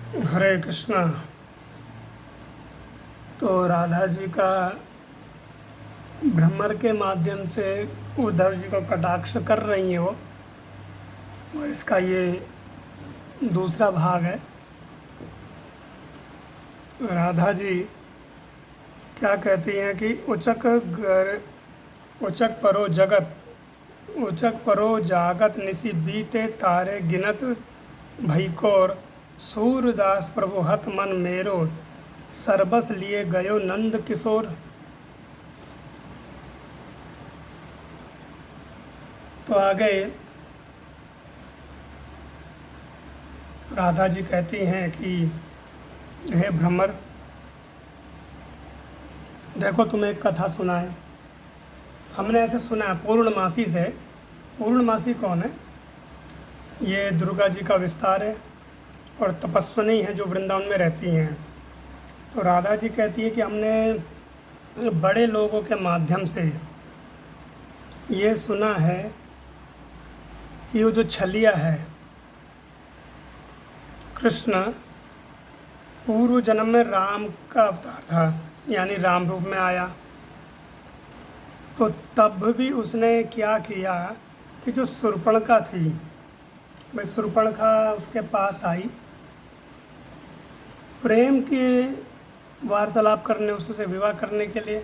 हरे कृष्णा। तो राधा जी का भ्रमर के माध्यम से उद्धव जी को कटाक्ष कर रही हैं वो, और इसका ये दूसरा भाग है। राधा जी क्या कहती हैं कि उचक परो जगत, उचक परो जागत निसी बीते तारे गिनत भईकोर, सूरदास प्रभु हत मन मेरो, सरबस लिए गयो नंद किशोर। तो आगे राधा जी कहती हैं कि हे भ्रमर, देखो तुम्हें एक कथा सुना है। हमने ऐसे सुना है पूर्णमासी से। पूर्णमासी कौन है? ये दुर्गा जी का विस्तार है और तपस्विनी है जो वृंदावन में रहती हैं। तो राधा जी कहती है कि हमने बड़े लोगों के माध्यम से ये सुना है कि वो जो छलिया है कृष्ण, पूर्व जन्म में राम का अवतार था, यानी राम रूप में आया। तो तब भी उसने क्या किया कि जो शूर्पणखा थी, भाई शूर्पणखा उसके पास आई प्रेम के वार्तालाप करने, उससे विवाह करने के लिए।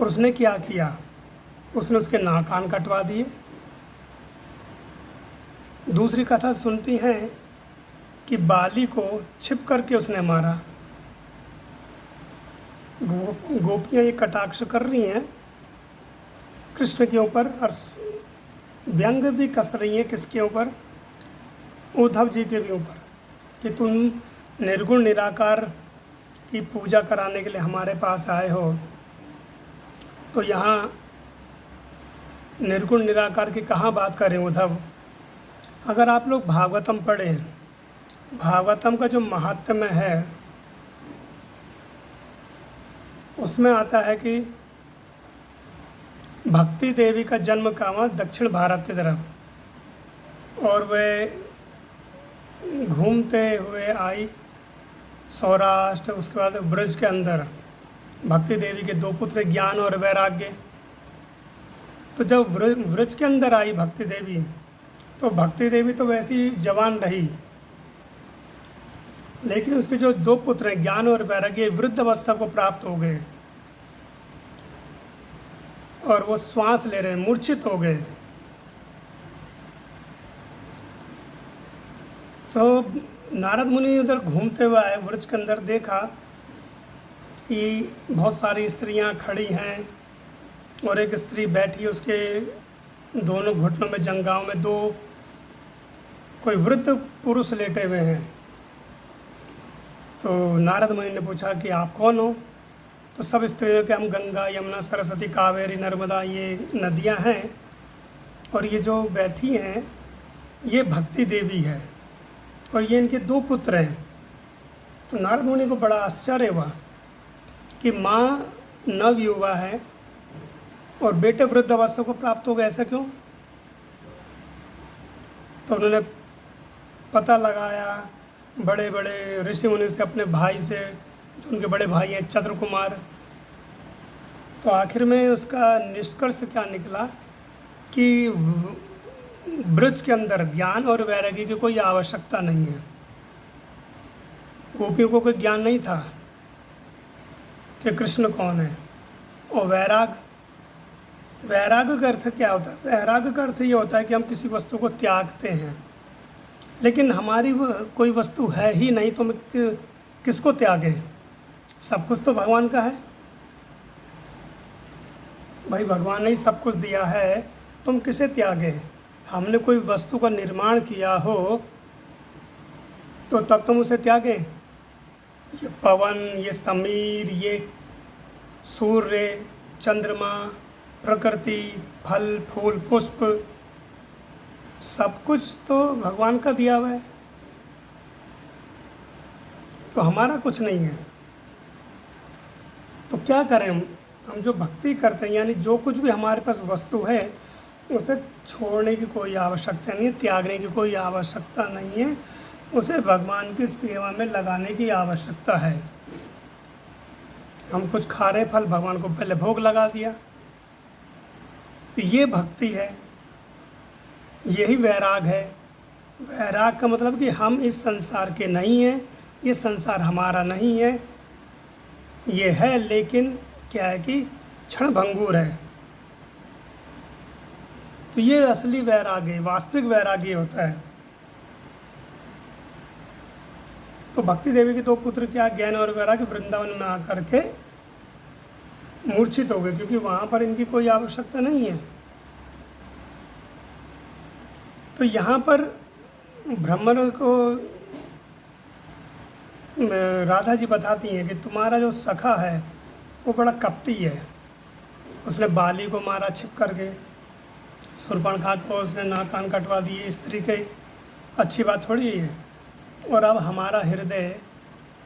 और उसने क्या किया? उसने उसके नाक कान कटवा दिए। दूसरी कथा सुनती हैं कि बाली को छिप करके उसने मारा। गोपियाँ ये कटाक्ष कर रही हैं कृष्ण के ऊपर और व्यंग भी कस रही हैं किसके ऊपर? उद्धव जी के भी ऊपर, कि तुम निर्गुण निराकार की पूजा कराने के लिए हमारे पास आए हो। तो यहाँ निर्गुण निराकार की कहाँ बात करें उद्धव? अगर आप लोग भागवतम पढ़ें, भागवतम का जो महात्म्य है उसमें आता है कि भक्ति देवी का जन्म कहाँ? दक्षिण भारत की तरफ। और वे घूमते हुए आई सौराष्ट्र, उसके बाद ब्रज के अंदर। भक्ति देवी के दो पुत्र, ज्ञान और वैराग्य। तो जब ब्रज के अंदर आई भक्ति देवी, तो भक्ति देवी तो वैसी जवान रही, लेकिन उसके जो दो पुत्र हैं ज्ञान और वैराग्य, वृद्ध अवस्था को प्राप्त हो गए और वो श्वास ले रहे, मूर्छित हो गए। तो नारद मुनि उधर घूमते हुए आए, वृक्ष के अंदर देखा कि बहुत सारी स्त्रियां खड़ी हैं और एक स्त्री बैठी, उसके दोनों घुटनों में जंघाओं में दो कोई वृद्ध पुरुष लेटे हुए हैं। तो नारद मुनि ने पूछा कि आप कौन हो? तो सब स्त्रियों के हम गंगा, यमुना, सरस्वती, कावेरी, नर्मदा, ये नदियां हैं, और ये जो बैठी हैं ये भक्ति देवी है और ये इनके दो पुत्र हैं। तो नारद मुनि को बड़ा आश्चर्य हुआ कि माँ नव युवा है और बेटे वृद्ध अवस्था को प्राप्त हो गए, ऐसा क्यों? तो उन्होंने पता लगाया बड़े बड़े ऋषि मुनि से, अपने भाई से, जो उनके बड़े भाई हैं चंद्रकुमार। तो आखिर में उसका निष्कर्ष क्या निकला कि ब्रज के अंदर ज्ञान और वैराग्य की कोई आवश्यकता नहीं है। गोपियों को कोई ज्ञान नहीं था कि कृष्ण कौन है। और वैराग्य का अर्थ क्या होता है? वैराग्य का अर्थ ये होता है कि हम किसी वस्तु को त्यागते हैं, लेकिन हमारी कोई वस्तु है ही नहीं तो हम किसको त्यागें? सब कुछ तो भगवान का है। भाई भगवान ने ही सब कुछ दिया है, तुम किसे त्यागें? हमने कोई वस्तु का निर्माण किया हो तो तब तुम उसे त्यागें। ये पवन, ये समीर, ये सूर्य, चंद्रमा, प्रकृति, फल फूल पुष्प, सब कुछ तो भगवान का दिया हुआ है, तो हमारा कुछ नहीं है। तो क्या करें हम जो भक्ति करते हैं, यानी जो कुछ भी हमारे पास वस्तु है उसे छोड़ने की कोई आवश्यकता नहीं है, त्यागने की कोई आवश्यकता नहीं है। उसे भगवान की सेवा में लगाने की आवश्यकता है। हम कुछ खारे फल भगवान को पहले भोग लगा दिया, तो ये भक्ति है, यही वैराग है। वैराग का मतलब कि हम इस संसार के नहीं हैं, ये संसार हमारा नहीं है, ये है लेकिन क्या है कि क्षण भंगुर है। तो ये असली वैराग्य, वास्तविक वैराग्य होता है। तो भक्ति देवी के दो पुत्र क्या ज्ञान और वैराग्य वृंदावन में आकर के मूर्छित हो गए, क्योंकि वहाँ पर इनकी कोई आवश्यकता नहीं है। तो यहाँ पर ब्राह्मणों को राधा जी बताती हैं कि तुम्हारा जो सखा है वो बड़ा कपटी है, उसने बाली को मारा छिप करके, शूर्पणखा को उसने नाक कान कटवा दिए, स्त्री के अच्छी बात थोड़ी है। और अब हमारा हृदय,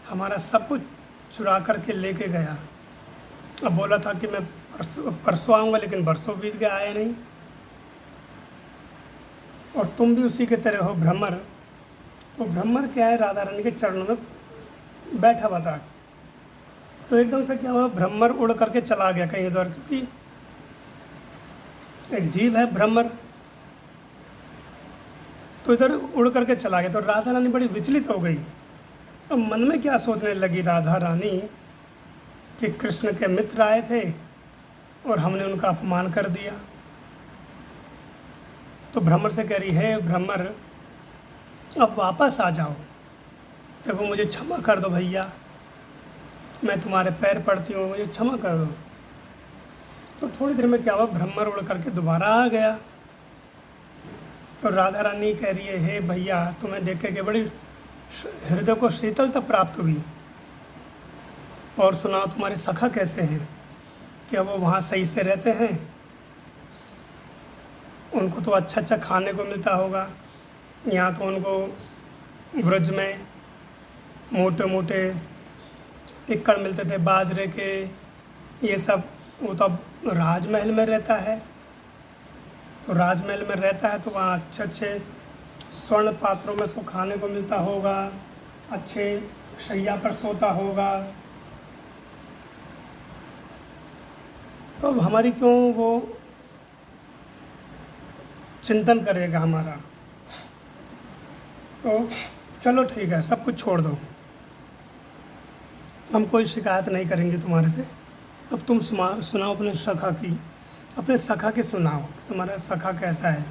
हमारा सब कुछ चुरा करके लेके गया। अब बोला था कि मैं परसों आऊँगा, लेकिन बरसों बीत गया, आया नहीं। और तुम भी उसी के तरह हो भ्रमर। तो भ्रमर क्या है, राधा रानी के चरणों में बैठा हुआ था। तो एकदम से क्या हुआ, भ्रमर उड़ करके चला गया कहीं इधर, क्योंकि एक जीव है भ्रमर, तो इधर उड़ करके चला गया। तो राधा रानी बड़ी विचलित हो गई। अब मन में क्या सोचने लगी राधा रानी कि कृष्ण के मित्र आए थे और हमने उनका अपमान कर दिया। तो भ्रमर से कह रही है, भ्रमर अब वापस आ जाओ, देखो मुझे क्षमा कर दो भैया, मैं तुम्हारे पैर पड़ती हूँ, मुझे क्षमा कर दो। तो थोड़ी देर में क्या हुआ, भ्रमर उड़ करके दोबारा आ गया। तो राधा रानी कह रही है, हे भैया, तुम्हें देख के बड़ी हृदय को शीतलता प्राप्त हुई, और सुनाओ तुम्हारे सखा कैसे हैं, क्या वो वहाँ सही से रहते हैं, उनको तो अच्छा अच्छा खाने को मिलता होगा। यहाँ तो उनको व्रज में मोटे मोटे टिक्कड़ मिलते थे बाजरे के, ये सब। वो तो अब राजमहल में रहता है, तो राजमहल में रहता है तो वहाँ अच्छे अच्छे स्वर्ण पात्रों में उसको खाने को मिलता होगा, अच्छे शैया पर सोता होगा। तो अब हमारी क्यों वो चिंतन करेगा हमारा। तो चलो ठीक है, सब कुछ छोड़ दो, हम कोई शिकायत नहीं करेंगे तुम्हारे से। अब तुम सुनाओ अपने सखा की, अपने सखा के सुनाओ, तुम्हारा सखा कैसा है।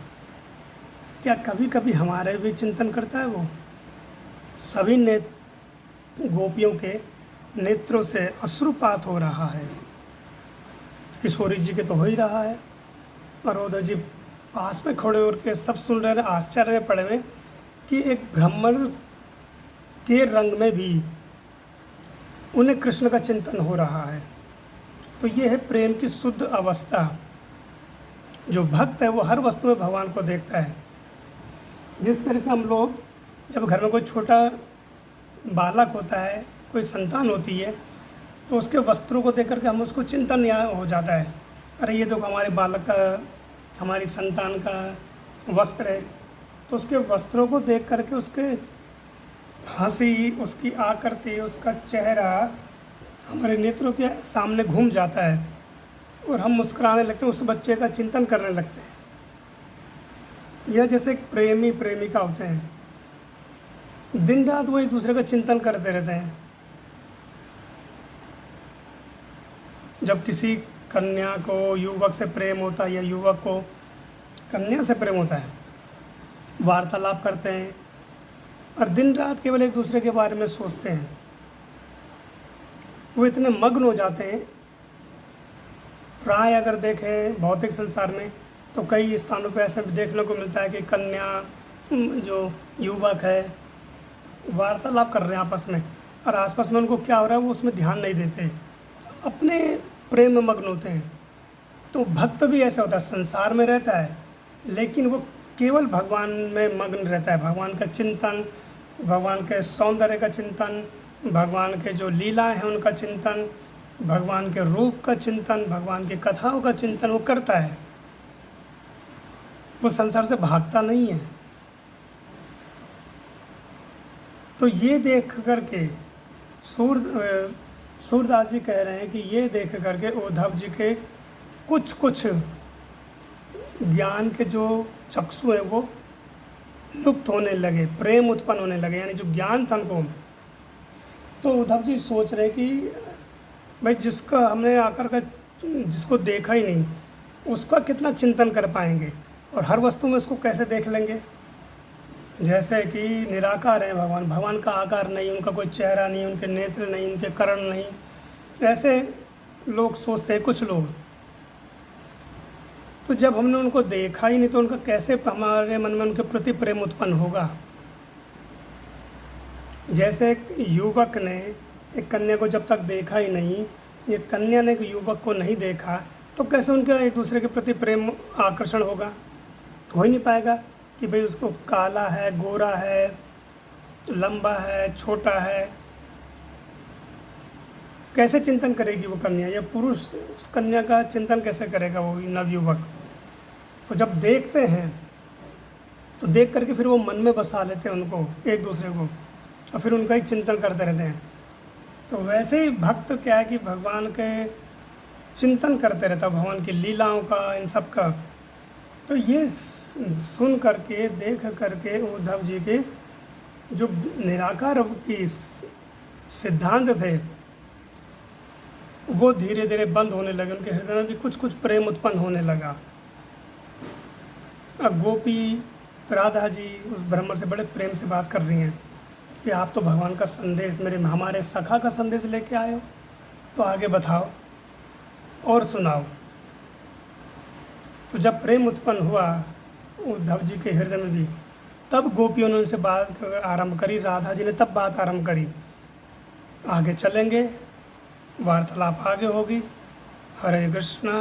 क्या कभी कभी हमारे भी चिंतन करता है वो। सभी ने गोपियों के नेत्रों से अश्रुपात हो रहा है, किशोरी जी के तो हो ही रहा है, और उधर जी पास में खड़े होकर के सब सुन रहे हैं, आश्चर्य में पड़े हुए कि एक भ्रमर के रंग में भी उन्हें कृष्ण का चिंतन हो रहा है। तो ये है प्रेम की शुद्ध अवस्था। जो भक्त है वो हर वस्तु में भगवान को देखता है। जिस तरह से हम लोग, जब घर में कोई छोटा बालक होता है, कोई संतान होती है, तो उसके वस्त्रों को देख करके हम उसको चिंतन यहाँ हो जाता है, अरे ये तो हमारे बालक का, हमारी संतान का वस्त्र है। तो उसके वस्त्रों को देख करके उसके हंसी, उसकी आकृति, उसका चेहरा हमारे नेत्रों के सामने घूम जाता है, और हम मुस्कुराने लगते हैं, उस बच्चे का चिंतन करने लगते हैं। यह जैसे एक प्रेमी प्रेमिका होते हैं, दिन रात वो एक दूसरे का चिंतन करते रहते हैं। जब किसी कन्या को युवक से प्रेम होता है या युवक को कन्या से प्रेम होता है, वार्तालाप करते हैं और दिन रात केवल एक दूसरे के बारे में सोचते हैं। वो इतने मग्न हो जाते हैं। प्राय अगर देखें भौतिक संसार में, तो कई स्थानों पर ऐसे देखने को मिलता है कि कन्या जो युवक है वार्तालाप कर रहे हैं आपस में, और आसपास में उनको क्या हो रहा है वो उसमें ध्यान नहीं देते, अपने प्रेम में मग्न होते हैं। तो भक्त भी ऐसा होता है, संसार में रहता है लेकिन वो केवल भगवान में मग्न रहता है। भगवान का चिंतन, भगवान के सौंदर्य का चिंतन, भगवान के जो लीलाएं हैं उनका चिंतन, भगवान के रूप का चिंतन, भगवान की कथाओं का चिंतन वो करता है। वो संसार से भागता नहीं है। तो ये देख करके सूरदास जी कह रहे हैं कि ये देख करके उद्धव जी के कुछ कुछ ज्ञान के जो चक्षु हैं वो लुप्त होने लगे, प्रेम उत्पन्न होने लगे, यानी जो ज्ञान था उनको। तो उद्धव जी सोच रहे कि भाई जिसका हमने आकर का जिसको देखा ही नहीं उसका कितना चिंतन कर पाएंगे, और हर वस्तु में उसको कैसे देख लेंगे। जैसे कि निराकार है भगवान, भगवान का आकार नहीं, उनका कोई चेहरा नहीं, उनके नेत्र नहीं, उनके कर्ण नहीं, ऐसे लोग सोचते हैं कुछ लोग। तो जब हमने उनको देखा ही नहीं तो उनका कैसे हमारे मन में उनके प्रति प्रेम उत्पन्न होगा। जैसे एक युवक ने एक कन्या को जब तक देखा ही नहीं, ये कन्या ने एक युवक को नहीं देखा, तो कैसे उनका एक दूसरे के प्रति प्रेम आकर्षण होगा। हो ही नहीं पाएगा कि भाई उसको काला है, गोरा है, लंबा है, छोटा है, कैसे चिंतन करेगी वो कन्या, या पुरुष उस कन्या का चिंतन कैसे करेगा वो नवयुवक। तो जब देखते हैं तो देख करके फिर वो मन में बसा लेते हैं उनको, एक दूसरे को, और फिर उनका ही चिंतन करते रहते हैं। तो वैसे ही भक्त क्या है कि भगवान के चिंतन करते रहता है, भगवान की लीलाओं का, इन सब का। तो ये सुन करके देख करके उद्धव जी के जो निराकार की सिद्धांत थे वो धीरे धीरे बंद होने लगे, उनके हृदय में भी कुछ कुछ प्रेम उत्पन्न होने लगा। अब गोपी राधा जी उस ब्राह्मण से बड़े प्रेम से बात कर रही हैं कि आप तो भगवान का संदेश, हमारे सखा का संदेश लेके आए हो, तो आगे बताओ और सुनाओ। तो जब प्रेम उत्पन्न हुआ उद्धव जी के हृदय में भी, तब गोपियों ने उनसे बात आरंभ करी, राधा जी ने तब बात आरंभ करी। आगे चलेंगे, वार्तालाप आगे होगी। हरे कृष्णा।